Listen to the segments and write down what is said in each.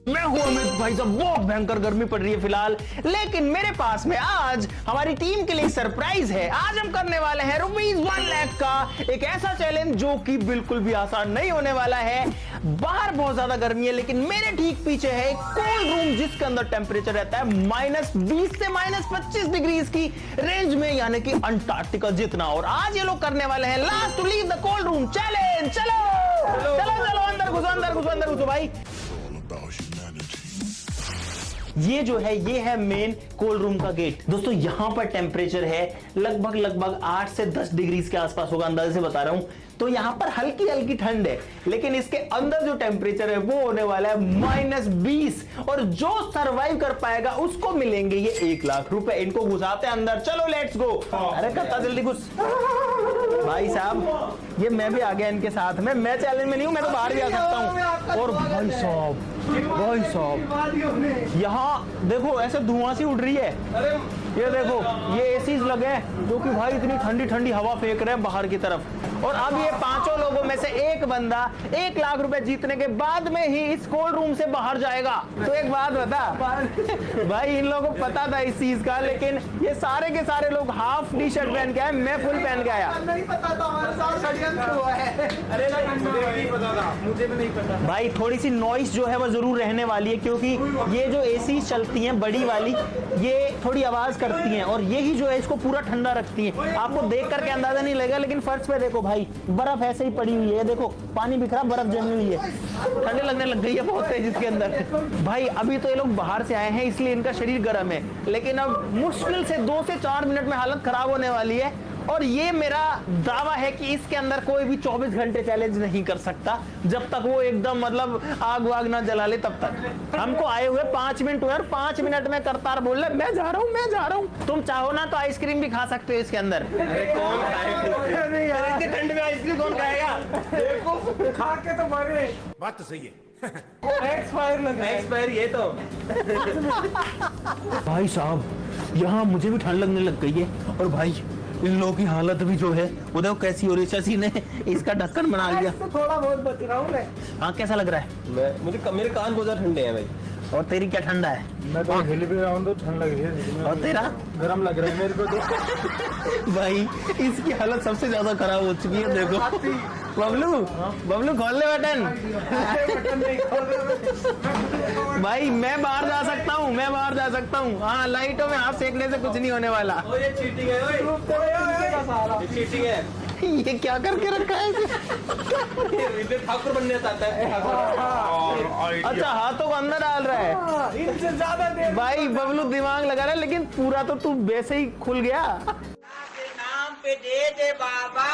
मैं हूं अमित भाई साहब। बहुत भयंकर गर्मी पड़ रही है फिलहाल, लेकिन मेरे पास में आज हमारी टीम के लिए सरप्राइज है। आज हम करने वाले हैं ₹1 लाख का एक ऐसा चैलेंज जो कि बिल्कुल भी आसान नहीं होने वाला है। बाहर बहुत ज्यादा गर्मी है, लेकिन मेरे ठीक पीछे है एक कोल्ड रूम जिसके अंदर टेम्परेचर रहता है -20 से -25 डिग्री की रेंज में, यानी कि अंटार्कटिका जितना। और आज ये लोग करने वाले हैं last to leave the cold room challenge. चलो चलो चलो अंदर घुसो, अंदर घुसो, अंदर घुसो भाई। ये जो है ये है मेन कोल्ड रूम का गेट। दोस्तों यहां पर टेम्परेचर है लगभग 8 से 10 डिग्री के आसपास होगा, अंदाजे से बता रहा हूं। तो यहां पर हल्की हल्की ठंड है, लेकिन इसके अंदर जो टेम्परेचर है वो होने वाला है -20। और जो सरवाइव कर पाएगा उसको मिलेंगे ये 1 लाख रुपए। इनको घुसाते हैं अंदर, चलो लेट्स गो। अरे कत्ता जल्दी घुस भाई साहब। ये मैं भी आ गया इनके साथ में। मैं चैलेंज में नहीं हूं, मैं तो बाहर भी आ सकता हूं। और भाई साहब यहाँ देखो ऐसे धुआं सी उड़ रही है। ये देखो ये एसीज लगे हैं जो कि भाई इतनी ठंडी ठंडी हवा फेंक रहे हैं बाहर की तरफ। और अब ये पांचों लोगों में से एक बंदा 1 लाख रुपए जीतने के बाद में ही इस कोल्ड रूम से बाहर जाएगा। तो एक बात बता भाई, इन लोगों को पता था इस चीज का, लेकिन ये सारे के सारे लोग हाफ टी शर्ट पहन के आए, मैं फुल पहन के आया। नहीं पता था हमारे साथ षड्यंत्र हुआ है। अरे मुझे नहीं पता था, मुझे भी नहीं पता भाई थोड़ी सी नॉइस जो है वो जरूर रहने वाली है, क्योंकि ये जो एसी चलती हैं बड़ी वाली, ये थोड़ी आवाज करती हैं और यही जो है इसको पूरा ठंडा रखती हैं। आपको देख करके अंदाजा नहीं लगेगा, लेकिन फर्श पे देखो भाई बर्फ ऐसे ही पड़ी हुई है। देखो पानी बिखरा, बर्फ जमी हुई है, ठंडे लगने लग गई है बहुत तेज इसके अंदर। भाई अभी तो ये लोग बाहर से आए हैं इसलिए इनका शरीर गर्म है, लेकिन अब मुश्किल से 2 से 4 मिनट में हालत खराब होने वाली है। और ये मेरा दावा है कि इसके अंदर कोई भी 24 घंटे चैलेंज नहीं कर सकता जब तक वो एकदम मतलब आग वाग ना जला ले तब तक। हमको आए हुए 5 मिनट हुए और 5 मिनट में करतार बोल रहे मैं जा रहा हूँ, मैं जा रहा हूँ। तुम चाहो ना तो आइसक्रीम भी खा सकते हो इसके अंदर। कौन खाएगा इतनी ठंड में आइसक्रीम कौन खाएगा? देखो खा के तो मरे। बात तो सही है। एक्सपायर लग गया। एक्सपायर ये तो भाई साहब यहाँ मुझे भी ठंड लगने लग गई है। और भाई इन लोगों की हालत भी जो है वो देखो कैसी हो रही है। शशि ने इसका ढक्कन बना लिया। तो थोड़ा बहुत बच रहा हूँ मैं। हाँ कैसा लग रहा है? मुझे मेरे कान बहुत ज्यादा ठंडे हैं भाई। और तेरी क्या ठंडा है? मैं तो हिल भी रहा हूँ तो ठंड लग रही है। और तेरा गरम लग रहा है मेरे को तो। भाई इसकी हालत सबसे ज्यादा खराब हो चुकी है। देखो बबलू, बबलू खोल ले बटन। भाई मैं बाहर जा सकता हूँ, मैं बाहर जा सकता हूँ। हाँ लाइटों में हाथ सेकने से कुछ नहीं होने वाला। ये चीटिंग है, ये चीटिंग है। ये क्या करके रखा है ये ठाकुर बनने चाहता है। अच्छा हाथों को अंदर डाल रहा है। इनसे ज्यादा देर भाई बबलू दिमाग लगा रहा है, लेकिन पूरा तो तू वैसे ही खुल गया। नाम पे दे दे बाबा।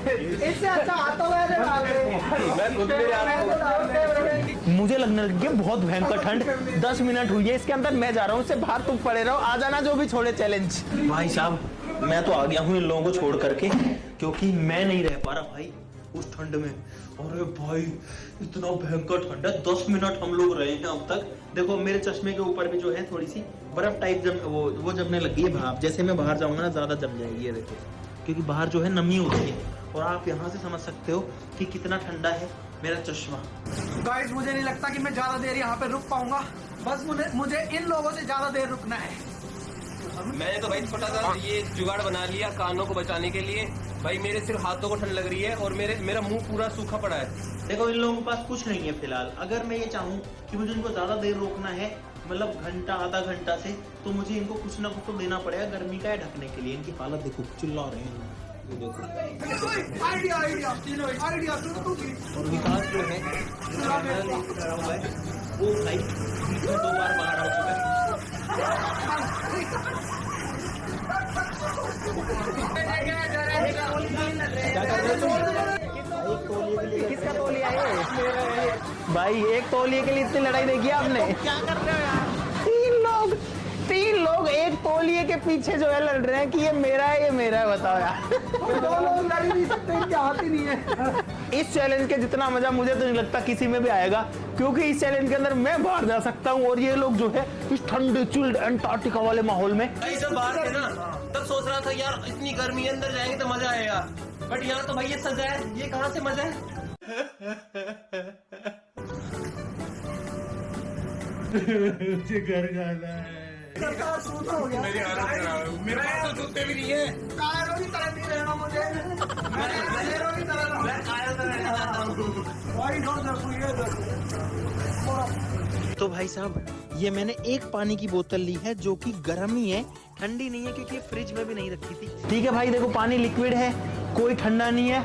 इससे अच्छा हाथों में डाल रहे। मैं खुद भी यार मुझे लगने लगी है बहुत भयंकर ठंड। 10 मिनट हुई है इसके अंदर, मैं जा रहा हूँ, इससे बाहर तुम पड़े रहो। आ जाना जो भी छोड़े चैलेंज। भाई साहब मैं तो आ गया हूँ इन लोगों को छोड़ करके, क्योंकि मैं नहीं रह पा रहा भाई उस ठंड में। अरे भाई इतना भयंकर ठंड है। 10 मिनट हम लोग रहे हैं अब तक। देखो मेरे चश्मे के ऊपर भी जो है थोड़ी सी बर्फ टाइप वो जमने लगी है भाप। जैसे मैं बाहर जाऊंगा ना ज्यादा जम जाएगी, ये देखो, क्योंकि बाहर जो है नमी होती है। और आप यहाँ से समझ सकते हो कि कितना ठंडा है मेरा चश्मा। गाइस मुझे नहीं लगता कि मैं ज्यादा देर यहाँ पे रुक पाऊंगा। बस मुझे इन लोगों से ज्यादा देर रुकना है। मैंने तो भाई छोटा सा ये जुगाड़ बना लिया कानों को बचाने के लिए। भाई मेरे सिर्फ हाथों को ठंड लग रही है और मेरा मुंह पूरा सूखा पड़ा है। देखो इन लोगों के पास कुछ नहीं है फिलहाल। अगर मैं ये चाहूँ कि मुझे इनको ज्यादा देर रोकना है, मतलब घंटा आधा घंटा से, तो मुझे इनको कुछ ना कुछ तो देना पड़ेगा गर्मी का ढकने के लिए। इनकी हालत देखो, चिल्ला रहे हैं ये देखो। आइडिया आइडिया और विकास जो है खड़ा हुआ है वो भाई बीच में 2 बार बाहर आ चुका है। क्या कर रहे हो तुम? किसका तौलिया है भाई? एक तौलिए के लिए इतनी लड़ाई देखी आपने? क्या कर रहे हो यार? 3 लोग एक तौलिए के पीछे जो है लड़ रहे हैं कि ये मेरा है, ये मेरा है। बताओ यार। 2 लोग लड़ नहीं सकते, इनके हाथ ही नहीं है। इस चैलेंज के जितना मजा मुझे तो नहीं लगता किसी में भी आएगा, क्योंकि इस चैलेंज के अंदर मैं बाहर जा सकता हूँ और ये लोग जो है इस ठंडे चिल्ड अंटार्कटिका वाले माहौल में। भाई जब बाहर थे ना तब सोच रहा था यार इतनी गर्मी है, अंदर जाएंगे तो मजा आएगा। बट यहाँ तो भाई ये सजा है, ये कहाँ से मजा है? मुझे घर जाना है। सरकार सूट हो गया। मेरी हालत खराब है, मेरे पास तो जूते भी नहीं है। कायरों की तरह नहीं रहना मुझे, मैं कायरों की तरह रहूं। मैं कायरों की तरह रहना हूं। भाई दो देखो ये देखो। तो भाई साहब ये मैंने एक पानी की बोतल ली है जो कि गर्म ही है, ठंडी नहीं है क्योंकि ये फ्रिज में भी नहीं रखी थी। ठीक है भाई देखो पानी लिक्विड है, कोई ठंडा नहीं है,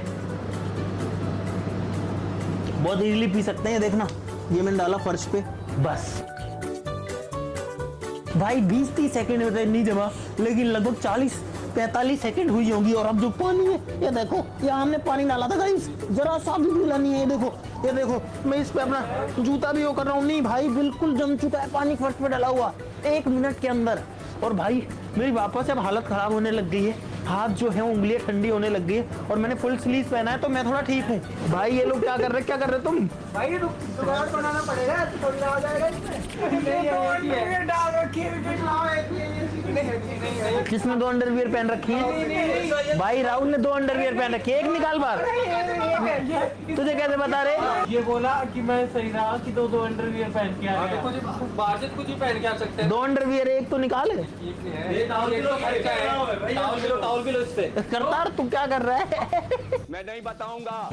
बहुत इजीली पी सकते हैं। देखना ये मैंने डाला फर्श पे, बस भाई 20-30 सेकंड में तो नहीं जमा, लेकिन लगभग 40-45 सेकंड हुई होगी। और अब जो पानी है ये देखो, यहाँ हमने पानी डाला था गाइस, जरा सा भी गीला नहीं है। ये देखो मैं इस पे अपना जूता भी वो कर रहा हूँ, नहीं भाई बिल्कुल जम चुका है पानी फर्श पे डला हुआ 1 मिनट के अंदर। और भाई मेरी वापस से अब हालत खराब होने लग गई है, हाथ जो है उंगलियां ठंडी होने लग गई है। और मैंने फुल स्लीव पहना है तो मैं थोड़ा ठीक हूँ। भाई ये लोग क्या कर रहे तुम? भाई ये जुगाड़ बनाना पड़ेगा, थोड़ी आ जाएगा इसमें। डाल रखी है विकेट लाओ, किसने 2 अंडरवियर पहन रखी है? भाई राहुल ने 2 अंडरवियर पहन रखी है, एक निकाल बाहर। तुझे कैसे बता रहे? ये बोला कि मैं सही रहा कि 2 अंडरवियर पहन के आ गया। बाजिद कुछ ही पहन के आ सकते हैं। 2 अंडरवियर एक तो निकाल है। टाउल भी लो इस पे। करतार तू क्या कर रहा है? मैं नहीं बताऊंगा।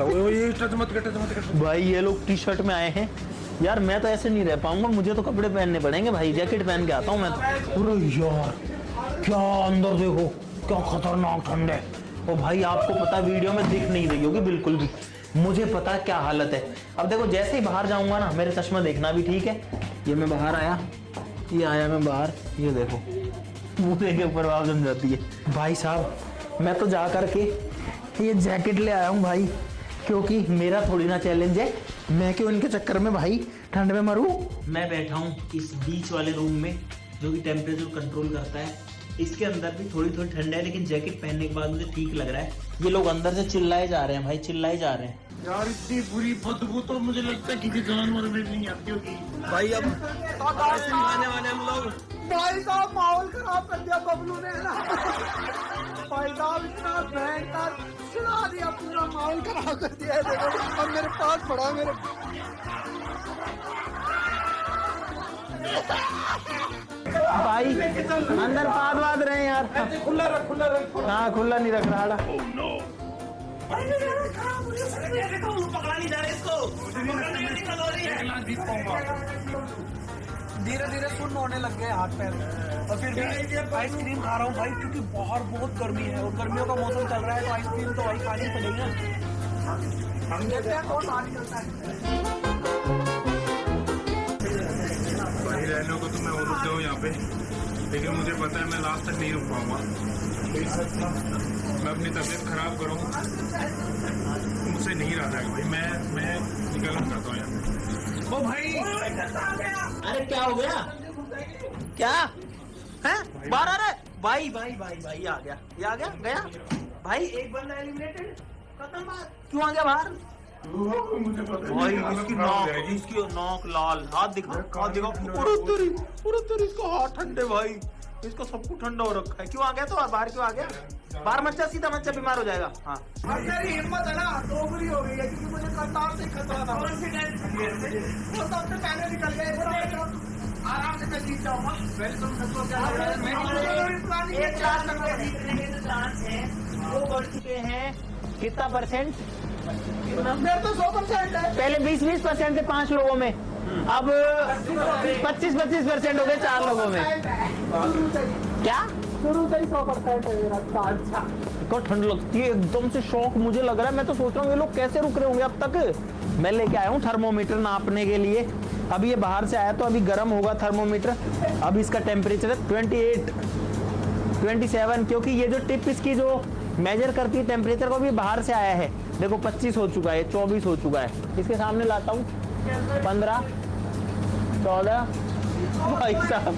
भाई ये लोग टी शर्ट में आए हैं यार, मैं तो ऐसे नहीं रह पाऊंगा, मुझे तो कपड़े पहनने पड़ेंगे भाई, जैकेट पहन के आता हूँ मैं तो। अरे यार क्या अंदर देखो, क्या खतरनाक ठंड है। और भाई आपको पता वीडियो में दिख नहीं रही होगी बिल्कुल भी, मुझे पता क्या हालत है। अब देखो जैसे ही बाहर जाऊंगा ना, मेरे चश्मा देखना भी ठीक है। ये मैं बाहर आया, ये आया मैं बाहर, ये देखो मुझे के ऊपर आवाज जम जाती है। भाई साहब मैं तो जा करके ये जैकेट ले आया हूँ भाई, क्योंकि मेरा थोड़ी ना चैलेंज है, मैं क्यों इनके चक्कर में भाई ठंड में मरूं। मैं बैठा हूँ इस बीच वाले रूम में जो कि टेम्परेचर कंट्रोल करता है। इसके अंदर भी थोड़ी थोड़ी ठंड है, लेकिन जैकेट पहनने के बाद मुझे ठीक लग रहा है। ये लोग अंदर से चिल्लाए जा रहे हैं भाई, चिल्लाए जा रहे हैं यार। इतनी बुरी बदबू तो मुझे लगता है किसी जानवर में भी नहीं आती होगी। भाई अब आने वाले हम लोग। भाई साहब माहौल खराब कर दिया बबलू ने ना। भाई साहब इतना भयंकर सुना दिया, पूरा माहौल खराब कर दिया है। देखो अब मेरे पास पड़ा मेरे। भाई अंदर पाद रहे हैं यार। खुला रख। हाँ खुला नहीं रख रहा। धीरे धीरे सुन्न होने लग गए हाथ पैर, और फिर भी आइसक्रीम खा रहा हूँ भाई, क्योंकि बाहर बहुत गर्मी है और गर्मियों का मौसम चल रहा है, तो आइसक्रीम तो भाई खानी पड़ेगी ना। हम देखते हैं कौन बाहर निकलता है। भाई रहने को तो मैं और रुक जाऊँ यहाँ पे, लेकिन मुझे पता है मैं लास्ट तक नहीं रुक पाऊंगा। मैं अपनी तबीयत खराब करूँ, मुझसे नहीं रहा है भाई। मैं निकलना चाहता हूँ यहाँ से। ओ भाई अरे क्या हो गया? क्या है बाहर आ रहा है? भाई आ गया, ये आ गया भाई। एक बंदा एलिमिनेटेड, खत्म बात। क्यों आ गया बाहर? मुझे पता भाई इसकी नाक लाल, हाथ दिखा। पूरा तेरी इसका हाथ ठंडे भाई, इसका सब कुछ ठंडा हो रखा है। क्यों आ गया? तो बाहर क्यों आ गया? बाहर मत जा, सीधा मत जा, बीमार हो जाएगा। हाँ मेरी हिम्मत है ना दोगुनी हो गई है, क्योंकि मुझे करतार से खतरा था। वो सबसे पहले निकल गए, आराम से मैं जीत जाऊंगा। वो बढ़ चुके हैं कितना परसेंट? मेरे तो 100% है। पहले 20% थे 5 लोगों में, अब 25% हो गए 4 लोगों में। क्या शुरू से ही 100% है मेरा। अच्छा को ठंड लगती है एकदम से, शौक मुझे लग रहा है। मैं तो सोच रहा हूँ ये लोग कैसे रुक रहे होंगे अब तक। मैं लेके आया हूँ थर्मोमीटर नापने के लिए। अभी ये बाहर से आया तो अभी गर्म होगा थर्मोमीटर। अब इसका टेम्परेचर है 28, 27, क्योंकि ये जो टिप इसकी जो मेजर करती है टेम्परेचर को, भी बाहर से आया है। देखो 25 हो चुका है, 24 हो चुका है। इसके सामने लाता हूँ 15, 14। भाई साहब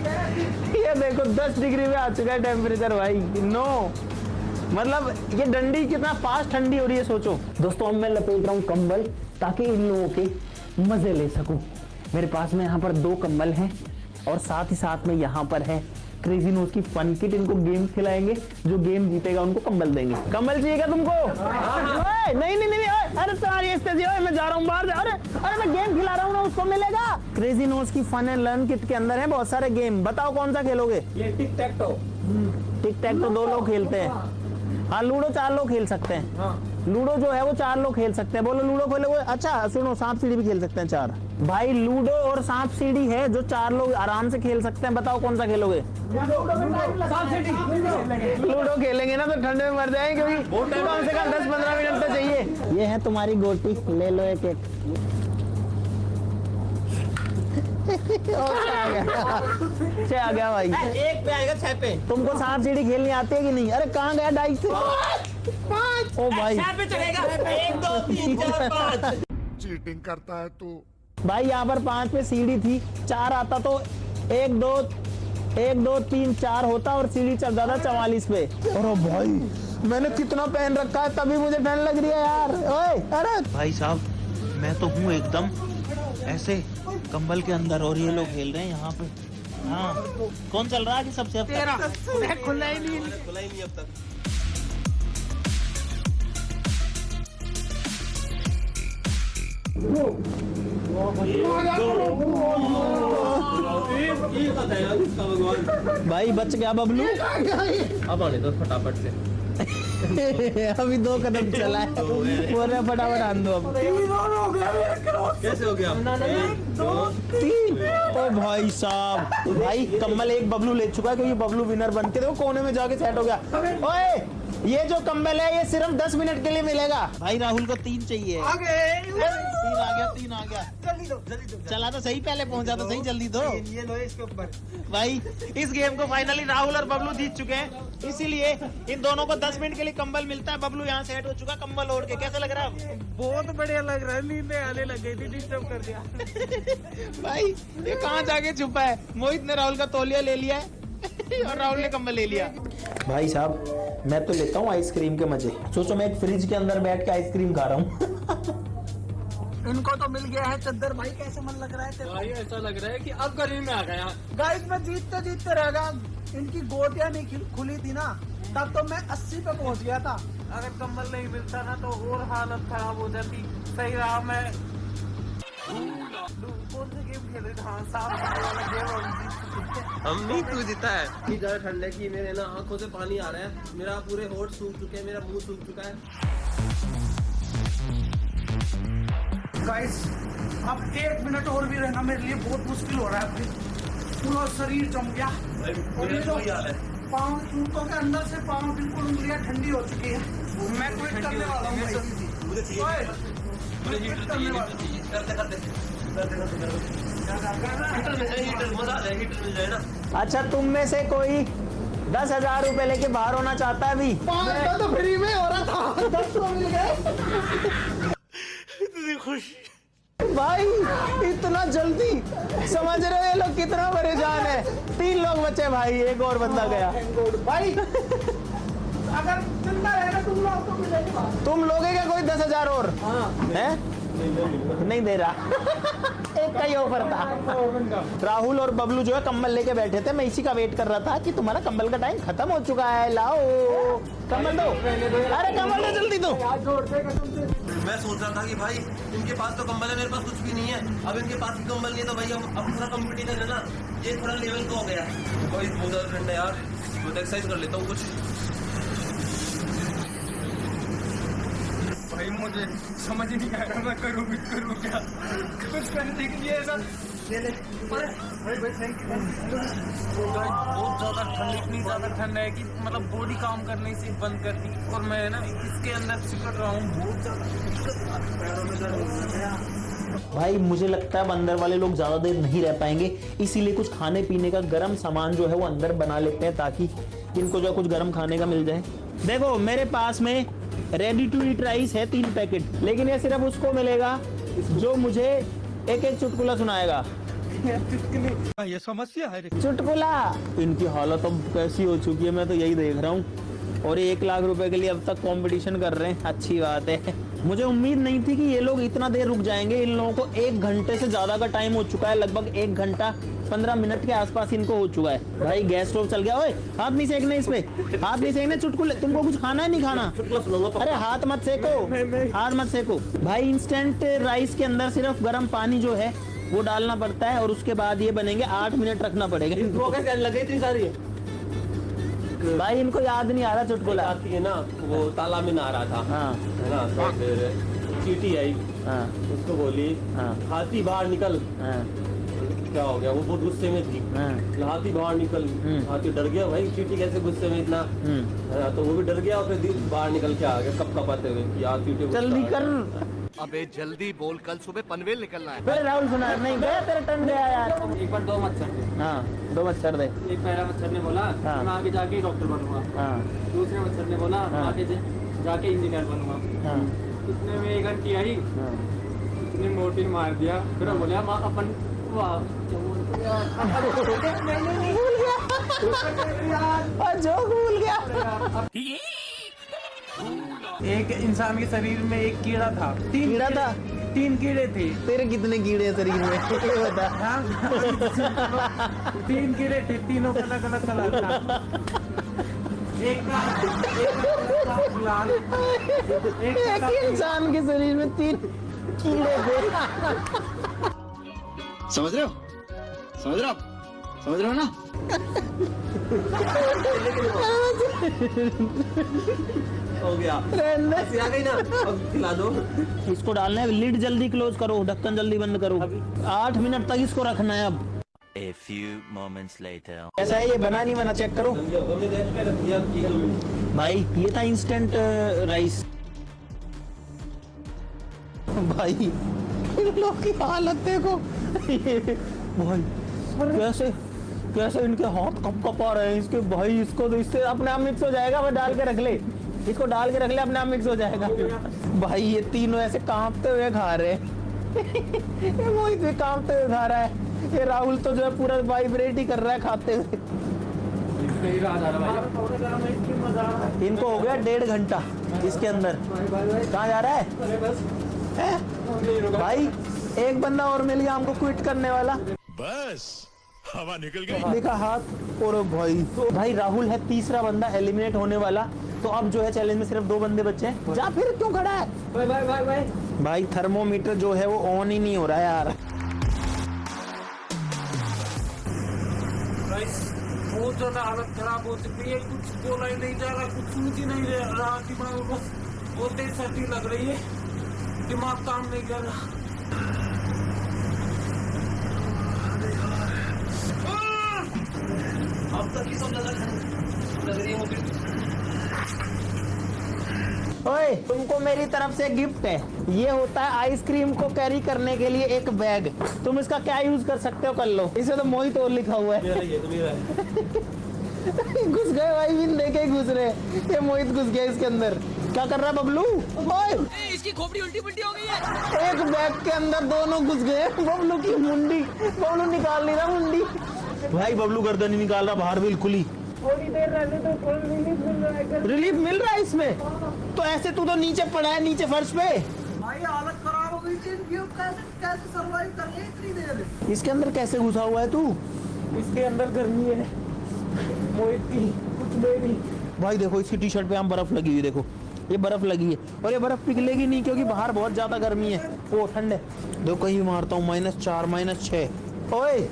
ये देखो 10 डिग्री में आ चुका है टेम्परेचर भाई। नो मतलब ये डंडी कितना फास्ट ठंडी हो रही है सोचो। दोस्तों अब मैं लपेट रहा हूँ कंबल, ताकि इन लोगों के मजे ले सकूं। मेरे पास में यहाँ पर 2 कंबल हैं, और साथ ही साथ में यहाँ पर है क्रेजी नोज की फन किट, इनको गेम खिलाएंगे, जो गेम जीतेगा उनको कंबल देंगे। कंबल चाहिए क्या तुमको? ओए, नहीं नहीं नहीं, अरे तुम्हारी स्टेज, मैं जा रहा हूँ बाहर, अरे मैं गेम खिला रहा हूँ ना, उसको मिलेगा। क्रेजी नोज की फन एंड लर्न किट के अंदर है बहुत सारे गेम, बताओ कौन सा खेलोगे? ये टिक टैक टो। टिक टैक तो 2 लोग खेलते हैं, हाँ लूडो 4 लोग खेल सकते हैं। लूडो जो है वो 4 लोग खेल सकते हैं। बोलो लूडो खेलोगे? अच्छा सुनो, सांप सीढ़ी भी खेल सकते हैं 4। भाई लूडो और सांप सीढ़ी है जो 4 लोग आराम से खेल सकते हैं, बताओ कौन सा खेलोगे? लूडो खेलेंगे ना तो ठंडे में मर जाएंगे, क्योंकि कम से कम 10-15 मिनट तो चाहिए। ये है तुम्हारी गोटी, ले लो एक एक। आ गया भाई, 1 पे आएगा 6 पे। तुमको सांप सीढ़ी खेलनी आती है कि नहीं? अरे कहाँ गया डाइस? ओ भाई 6 पे चलेगा, 1 2 3 4 5। चीटिंग करता है तू। भाई यहाँ पर 5 पे सीढ़ी थी, 4 आता तो 1 2 3 4 होता और सीढ़ी चल जाता 44 पे। अरे भाई मैंने कितना पहन रखा है, तभी मुझे ठंड लग रही है यार। ओए अरे भाई साहब मैं तो हूँ एकदम ऐसे कंबल के अंदर, और ये लोग खेल रहे हैं यहाँ पे। हाँ कौन चल रहा है कि सबसे अब तक? खुला ही नहीं अब तक। भाई बच गया बबलू। अब आने दो फटाफट से। अभी 2 कदम चला है, बोल रहे फटाफट आन दो। अब कैसे हो गया? 3। ओ भाई साहब, भाई कंबल एक बबलू ले चुका है, क्योंकि बबलू विनर बन के देखो कोने में जाके सेट हो गया। ओए ये जो कंबल है ये सिर्फ 10 मिनट के लिए मिलेगा। भाई राहुल को 3 चाहिए। 3 आ गया। जल्दी चला तो सही, पहले पहुंचा तो सही, जल्दी दो। ये लो इसके ऊपर। भाई इस गेम को फाइनली राहुल और बबलू जीत चुके हैं, इसीलिए इन दोनों को 10 मिनट के लिए कंबल मिलता है। बबलू यहाँ सेट हो चुका कंबल ओढ़ के, कैसा लग रहा है? बहुत बढ़िया लग रहा है, नींद आने लग गई थी, डिस्टर्ब कर दिया। भाई ये कहाँ जाके छुपा है? मोहित ने राहुल का तौलिया ले लिया है और राहुल ने कंबल ले लिया। भाई साहब मैं तो लेता हूँ आइसक्रीम के मजे। सोचो मैं एक फ्रिज के अंदर बैठ के आइसक्रीम खा रहा हूँ। इनको तो मिल गया है चद्दर। भाई कैसे मन लग रहा है तेरे? भाई ऐसा लग रहा है कि अब गर्मी में आ गया। गाइस मैं जीतते रहेगा। इनकी गोटियां नहीं खुली थी ना, तब तो मैं 80 पे पहुंच गया था। अगर कंबल नहीं मिलता ना तो और हालत खराब हो जाती। सही रहा मैं कौन सा गेम खेल रहे थे? हाँ सांप सीढ़ी वाला गेम हम जीत चुके हैं। हम नहीं, तू जीता है। इतनी ज्यादा ठंड है कि मेरे ना आंखों से पानी आ रहा है, मेरा पूरे होठ सूख चुके हैं, मेरा मुंह सूख चुका है। गाइस अब 1 मिनट और भी रहना मेरे लिए बहुत मुश्किल हो रहा है। पूरा शरीर जम गया और ये जो पाँव, जूतों के अंदर से पाँव बिल्कुल उंगलियां ठंडी हो चुकी है। मैं क्विट करने वाला हूँ। अच्छा तुम में से कोई 10,000 रुपए लेके बाहर होना चाहता है? अभी 5 तो फ्री में हो रहा था, 10 तो मिल गए। भाई इतना जल्दी, समझ रहे हो ये लोग कितना परेशान है। 3 लोग बचे भाई, एक और बंदा गया। भाई अगर जिंदा रहेगा तुम लोग तो मिलेगा। तुम लोगे क्या कोई 10,000 और? हैं? नहीं दे रहा। एक का ही ऑफर था। राहुल और बबलू जो है कंबल लेके बैठे थे, मैं इसी का वेट कर रहा था कि तुम्हारा कंबल का टाइम खत्म हो चुका है, लाओ कंबल दो। अरे कंबल दो जल्दी दो। मैं सोच रहा था कि भाई इनके पास तो कंबल है, मेरे पास कुछ भी नहीं है। अब इनके पास भी कंबल नहीं है तो भाई अब थोड़ा कंपटीशन है ना, ये थोड़ा लेवल का हो गया। भाई बहुत ज्यादा ठंड है यार, मैं तो एक्सरसाइज कर लेता हूँ कुछ। भाई मुझे समझ ही नहीं आ रहा मैं करूँ क्या, कुछ करने के लिए ऐसा। बहुत ज्यादा ठंड, इतनी ज्यादा ठंड है कि मतलब बॉडी काम करने से बंद कर दी। और मैं ना इसके अंदर सिकुड़ रहा हूँ, बहुत ज्यादा। भाई मुझे लगता है अंदर वाले लोग ज्यादा देर नहीं रह पाएंगे, इसीलिए कुछ खाने पीने का गर्म सामान जो है वो अंदर बना लेते हैं, ताकि इनको जो कुछ गर्म खाने का मिल जाए। देखो मेरे पास में रेडी टू ईट राइस है 3 पैकेट, लेकिन ये सिर्फ उसको मिलेगा जो मुझे एक चुटकुला सुनाएगा। ये समस्या है। चुटकुला। इनकी हालत अब कैसी हो चुकी है, मैं तो यही देख रहा हूँ। और 1 लाख रुपए के लिए अब तक कंपटीशन कर रहे हैं, अच्छी बात है। मुझे उम्मीद नहीं थी कि ये लोग इतना देर रुक जाएंगे। इन लोगों को 1 घंटे से ज्यादा का टाइम हो चुका है, लगभग 1 घंटा 15 मिनट के आसपास इनको हो चुका है। भाई गैस स्टोव चल गया। ओए हाथ नहीं सेकना इस पे, हाथ नहीं सेकना। चुटकुले तुमको कुछ खाना है नहीं खाना? अरे हाथ मत सेको, हाथ मत सेको भाई। इंस्टेंट राइस के अंदर सिर्फ गर्म पानी जो है वो डालना पड़ता है और उसके बाद ये बनेंगे। 8 मिनट रखना पड़ेगा। लगे इतनी सारी भाई इनको याद नहीं आ रहा चुटकुला। आती है ना, वो तालाब में नहा रहा था, हाँ है ना, तो फिर चींटी आई, हाँ उसको बोली हाँ हाथी बाहर निकल। हाँ क्या हो गया, वो बहुत गुस्से में थी। हाँ हाथी बाहर निकल, हाथी डर गया भाई, चींटी कैसे गुस्से में इतना, है ना, तो वो भी डर गया और फिर बाहर निकल के आ गया कप कपाते हुए कि यार चींटी जल्दी कर। अबे जल्दी बोल, कल सुबह पनवेल निकलना है। अरे राहुल सुना नहीं गया, तेरा टर्न गया यार। एक बार 2 मच्छर थे। हाँ 2 मच्छर दे। एक पहला मच्छर ने बोला हाँ। मैं आगे जाके डॉक्टर बनूंगा। हाँ दूसरे मच्छर ने बोला मैं हाँ। आगे जाके इंजीनियर बनूंगा। हाँ इतने में एक आंटी आई, हाँ उसने मोर्टिन मार दिया। फिर वो बोला माँ अपन वाह जो भूल गया। एक इंसान के शरीर में एक कीड़ा था। कीड़ा था? 3 कीड़े थे। तेरे कितने कीड़े हैं शरीर में ये बता। हाँ? 3 कीड़े थे, तीनों का अलग अलग कलर था। एक का लाल, एक इंसान के शरीर में 3 कीड़े थे। समझ रहे हो, समझ रहे हो, समझ रहे हो ना? हो गया, आ गई ना, अब खिला दो। इसको डालना है, लिड जल्दी क्लोज करो, ढक्कन जल्दी बंद करो। 8 मिनट तक इसको रखना है। अब A few moments later. कैसा है ये, बना नहीं बना चेक करो भाई। ये था इंस्टेंट राइस। भाई इन लोग की हालत देखो भाई, कैसे कैसे इनके हाथ कप कप आ रहे हैं इसके। भाई इसको तो इससे अपने आप मिक्स हो जाएगा। वो डाल के रख ले, इसको डाल के रख ले, अपने आप मिक्स हो जाएगा। भाई ये तीनों ऐसे कांपते हुए खा रहे हैं। ये मोहित भी कांपते हुए खा रहा है। ये राहुल तो जो है पूरा वाइब्रेट ही कर रहा है खाते हुए। इनको हो गया 1.5 घंटा इसके अंदर। कहाँ जा रहा है? भाई एक बंदा और मिल गया हमको क्विट करने वाला। बस हवा निकल गई। देखा हाथ। और भाई राहुल है तीसरा बंदा एलिमिनेट होने वाला। तो अब जो है चैलेंज में सिर्फ 2 बंदे बचे हैं। जा फिर क्यों खड़ा है? भाई थर्मोमीटर जो है वो ऑन ही नहीं हो रहा है यार। बहुत ज्यादा हालत खराब हो चुकी है। कुछ बोला ही नहीं जा रहा, कुछ सूझ ही नहीं रहा दिमाग में। बस बहुत तेज सर्दी लग रही है, दिमाग काम नहीं कर रहा। अब तक की सब लग रही है मुझे। ओए तुमको मेरी तरफ से गिफ्ट है। ये होता है आइसक्रीम को कैरी करने के लिए एक बैग। तुम इसका क्या यूज कर सकते हो कर लो। इसे तो मोहित और लिखा हुआ है। मेरा ये तो मेरा है। घुस गए भाई, बिन देखे ही घुस रहे। ये मोहित घुस गया इसके अंदर। क्या कर रहा है बबलू? ओए इसकी खोपड़ी उल्टी पुल्टी हो गई है। एक बैग के अंदर दोनों घुस गए। बबलू की मुंडी, बबलू निकाल नहीं रहा मुंडी। भाई बबलू गर्दन ही निकाल रहा बाहर बिल्कुल ही। थोड़ी देर रहने तो रिलीफ मिल रहा है। रिलीफ मिल रहा है इसमें? तो ऐसे तू तो नीचे पड़ा है, नीचे फर्श पे। भाई हालत खराब हो गई थी इनकी। कैसे सर्वाइव कर रहे इतनी देर? इसके अंदर कैसे घुसा हुआ है तू? इसके अंदर गर्मी है मोहित की, कुछ नहीं। भाई देखो इसकी टी शर्ट पे हम बर्फ लगी हुई, देखो ये बर्फ लगी है। और ये बर्फ पिघलेगी नहीं क्योंकि बाहर बहुत ज्यादा गर्मी है। वो ठंड है। देखो कहीं मारता हूँ -4 -6। ओए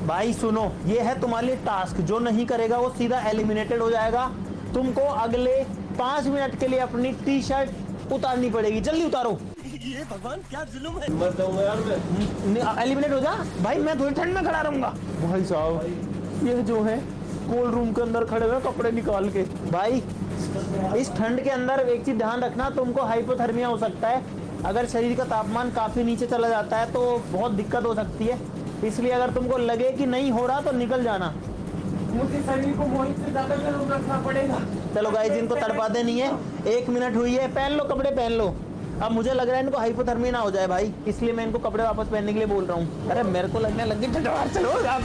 भाई सुनो, ये है तुम्हारे लिए टास्क। जो नहीं करेगा वो सीधा एलिमिनेटेड हो जाएगा। तुमको अगले 5 मिनट के लिए अपनी टी शर्ट उतारनी पड़ेगी। जल्दी उतारो। ये भगवान क्या जुल्म है। मर जाऊंगा यार मैं। एलिमिनेट हो जा भाई, मैं थोड़ी ठंड में खड़ा रहूंगा। भाई साहब ये जो है कोल्ड रूम के अंदर खड़े हुए कपड़े निकाल के। भाई इस ठंड के अंदर एक चीज ध्यान रखना, तुमको हाइपोथर्मिया हो सकता है। अगर शरीर का तापमान काफी नीचे चला जाता है तो बहुत दिक्कत हो सकती है। इसलिए अगर तुमको लगे कि नहीं हो रहा तो निकल जाना। मुझे शरीर को मोहित से ज्यादा गर्म रखना पड़ेगा। चलो गाइस, इनको तड़पाते नहीं है। 1 मिनट हुई है, पहन लो कपड़े पहन लो। अब मुझे लग रहा है इनको हाइपोथर्मिया ना हो जाए भाई, इसलिए मैं इनको कपड़े वापस पहनने के लिए बोल रहा हूँ। अरे मेरे को लगने लग गई ठंड। चलो आप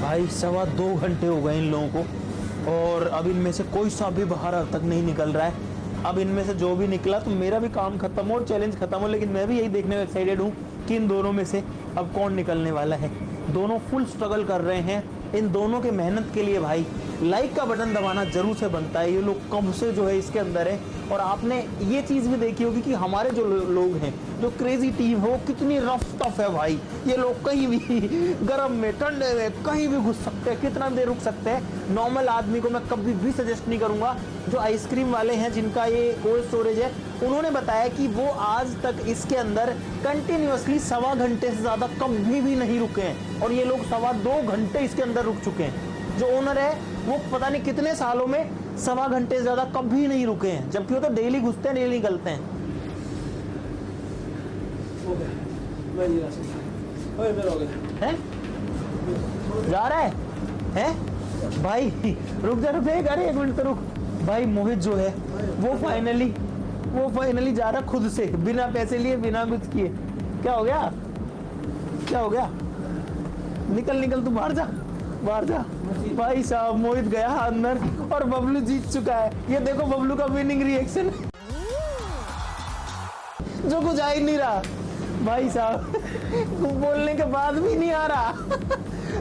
भाई 2.25 घंटे हो गए इन लोगों को और अब इनमें से कोई सा भी बाहर अब तक नहीं निकल रहा है। अब इनमें से जो भी निकला तो मेरा भी काम खत्म हो और चैलेंज खत्म हो। लेकिन मैं भी यही देखने में एक्साइटेड हूँ कि कि इन दोनों में से अब कौन निकलने वाला है। दोनों फुल स्ट्रगल कर रहे हैं। इन दोनों के मेहनत के लिए भाई लाइक का बटन दबाना जरूर से बनता है। ये लोग कब से जो है इसके अंदर है, और आपने ये चीज़ भी देखी होगी कि हमारे जो लोग हैं, जो क्रेजी टीम है, वो कितनी रफ टफ है भाई। ये लोग कहीं भी गर्म में, ठंडे में, कहीं भी घुस सकते हैं, कितना देर रुक सकते हैं। नॉर्मल आदमी को मैं कभी भी सजेस्ट नहीं करूँगा। जो आइसक्रीम वाले हैं जिनका ये कोल्ड स्टोरेज है, उन्होंने बताया कि वो आज तक इसके अंदर कंटिन्यूअसली 1.25 घंटे से ज़्यादा कभी भी नहीं रुके हैं, और ये लोग 2.25 घंटे इसके अंदर रुक चुके हैं। जो ओनर है वो पता नहीं कितने सालों में 1.25 घंटे से ज़्यादा कभी नहीं रुके हैं, जबकि वो तो डेली घुसते हैं, डेली निकलते हैं। हैं? जा रहा है? हैं? भाई रुक जा अरे 1 मिनट तो रुक भाई। मोहित जो है वो फाइनली जा रहा खुद से, बिना पैसे लिए, बिना कुछ किए। क्या हो गया? क्या हो गया? निकल तू बाहर जा भाई साहब। मोहित गया अंदर और बबलू जीत चुका है। ये देखो बबलू का विनिंग रिएक्शन, जो कुछ आ ही नहीं रहा भाई साहब। बोलने के बाद भी नहीं आ रहा।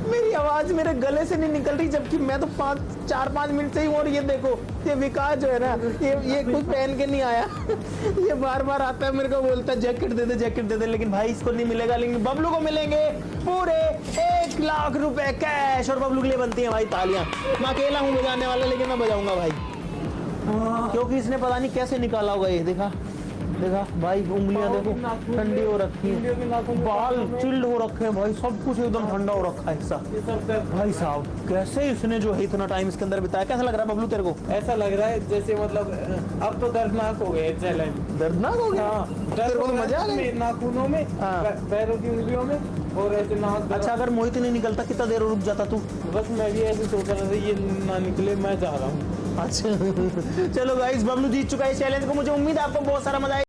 मेरी आवाज मेरे गले से नहीं निकल रही, जबकि मैं तो 4-5 मिनट से ही। और ये देखो ये विकास जो है ना, ये कुछ पहन के नहीं आया। ये बार आता है मेरे को, बोलता है जैकेट दे दे, लेकिन भाई इसको नहीं मिलेगा। लेकिन बबलू को मिलेंगे पूरे 1 लाख रुपए कैश, और बबलू के लिए बनती है भाई तालियां। मैं अकेला हूँ बजाने वाला, लेकिन मैं बजाऊंगा भाई, क्योंकि इसने पता नहीं कैसे निकाला होगा। ये देखा भाई, उंगलियां देखो ठंडी हो रखी है, बाल चिल्ड हो रखे हैं भाई, सब कुछ एकदम ठंडा हो रखा है ऐसा। भाई साहब कैसे इसने जो है इतना टाइम इसके अंदर बिताया। कैसा लग रहा है बबलू तेरे को? ऐसा लग रहा है जैसे मतलब अब तो दर्दनाक हो गए चैलेंज। दर्दनाक हो गया? तेरे को तो मजा आ गया? नाखूनों में, पैरों की उंगलियों में, और ऐसे नाक। अच्छा, अगर मोहित नहीं निकलता कितना देर रुक जाता तू? बस मैं भी ऐसे सोच रहा था ये ना निकले, मैं जा रहा हूँ। अच्छा चलो गाइस, बबलू जीत चुका है इस चैलेंज को। मुझे उम्मीद है आपको बहुत सारा मजा आया।